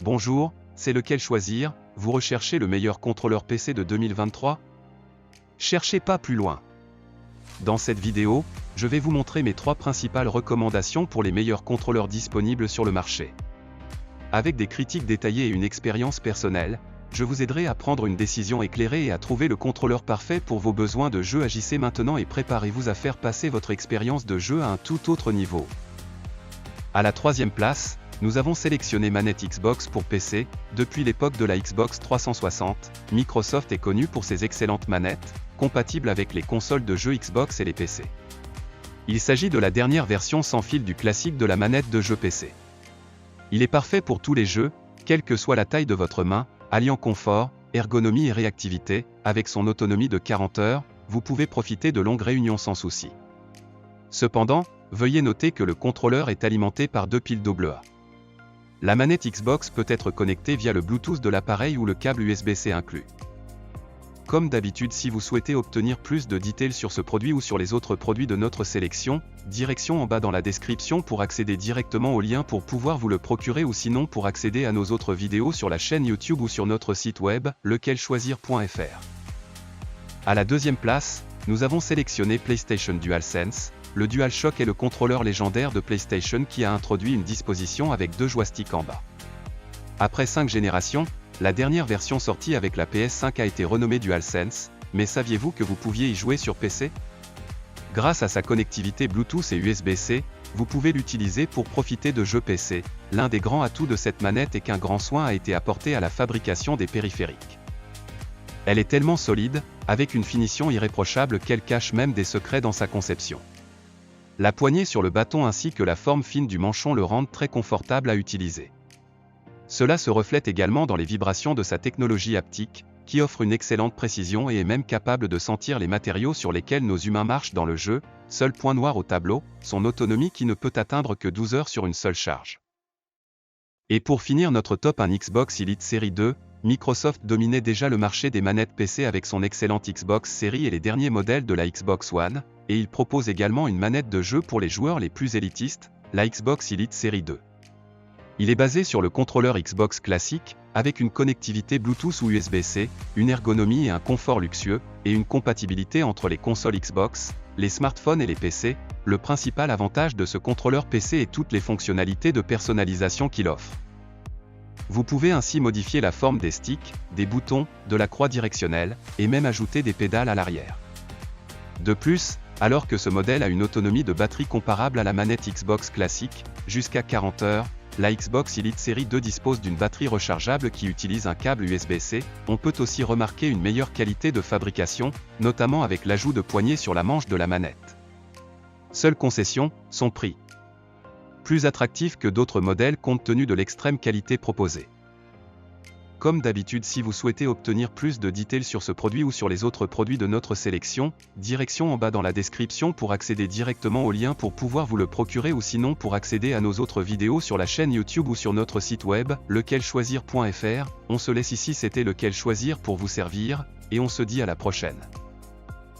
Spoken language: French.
Bonjour, c'est lequel choisir? Vous recherchez le meilleur contrôleur PC de 2023? Cherchez pas plus loin. Dans cette vidéo, je vais vous montrer mes 3 principales recommandations pour les meilleurs contrôleurs disponibles sur le marché. Avec des critiques détaillées et une expérience personnelle, je vous aiderai à prendre une décision éclairée et à trouver le contrôleur parfait pour vos besoins de jeu. Agissez maintenant et préparez-vous à faire passer votre expérience de jeu à un tout autre niveau. À la 3e place, nous avons sélectionné manette Xbox pour PC. Depuis l'époque de la Xbox 360, Microsoft est connu pour ses excellentes manettes, compatibles avec les consoles de jeux Xbox et les PC. Il s'agit de la dernière version sans fil du classique de la manette de jeu PC. Il est parfait pour tous les jeux, quelle que soit la taille de votre main, alliant confort, ergonomie et réactivité. Avec son autonomie de 40 heures, vous pouvez profiter de longues réunions sans souci. Cependant, veuillez noter que le contrôleur est alimenté par 2 piles AA. La manette Xbox peut être connectée via le Bluetooth de l'appareil ou le câble USB-C inclus. Comme d'habitude, si vous souhaitez obtenir plus de détails sur ce produit ou sur les autres produits de notre sélection, direction en bas dans la description pour accéder directement au lien pour pouvoir vous le procurer, ou sinon pour accéder à nos autres vidéos sur la chaîne YouTube ou sur notre site web, lequelchoisir.fr. À la 2e place, nous avons sélectionné PlayStation DualSense. Le DualShock est le contrôleur légendaire de PlayStation qui a introduit une disposition avec 2 joysticks en bas. Après 5 générations, la dernière version sortie avec la PS5 a été renommée DualSense, mais saviez-vous que vous pouviez y jouer sur PC? Grâce à sa connectivité Bluetooth et USB-C, vous pouvez l'utiliser pour profiter de jeux PC. L'un des grands atouts de cette manette est qu'un grand soin a été apporté à la fabrication des périphériques. Elle est tellement solide, avec une finition irréprochable qu'elle cache même des secrets dans sa conception. La poignée sur le bâton ainsi que la forme fine du manchon le rendent très confortable à utiliser. Cela se reflète également dans les vibrations de sa technologie haptique, qui offre une excellente précision et est même capable de sentir les matériaux sur lesquels nos humains marchent dans le jeu. Seul point noir au tableau, son autonomie qui ne peut atteindre que 12 heures sur une seule charge. Et pour finir notre top 1 Xbox Elite Série 2, Microsoft dominait déjà le marché des manettes PC avec son excellente Xbox Series et les derniers modèles de la Xbox One, et il propose également une manette de jeu pour les joueurs les plus élitistes, la Xbox Elite Série 2. Il est basé sur le contrôleur Xbox classique, avec une connectivité Bluetooth ou USB-C, une ergonomie et un confort luxueux, et une compatibilité entre les consoles Xbox, les smartphones et les PC. Le principal avantage de ce contrôleur PC est toutes les fonctionnalités de personnalisation qu'il offre. Vous pouvez ainsi modifier la forme des sticks, des boutons, de la croix directionnelle, et même ajouter des pédales à l'arrière. De plus, alors que ce modèle a une autonomie de batterie comparable à la manette Xbox classique, jusqu'à 40 heures, la Xbox Elite Série 2 dispose d'une batterie rechargeable qui utilise un câble USB-C. On peut aussi remarquer une meilleure qualité de fabrication, notamment avec l'ajout de poignées sur la manche de la manette. Seule concession, son prix. Plus attractif que d'autres modèles compte tenu de l'extrême qualité proposée. Comme d'habitude, si vous souhaitez obtenir plus de détails sur ce produit ou sur les autres produits de notre sélection, direction en bas dans la description pour accéder directement au lien pour pouvoir vous le procurer, ou sinon pour accéder à nos autres vidéos sur la chaîne YouTube ou sur notre site web, lequelchoisir.fr. On se laisse ici, c'était Lequel Choisir pour vous servir, et on se dit à la prochaine.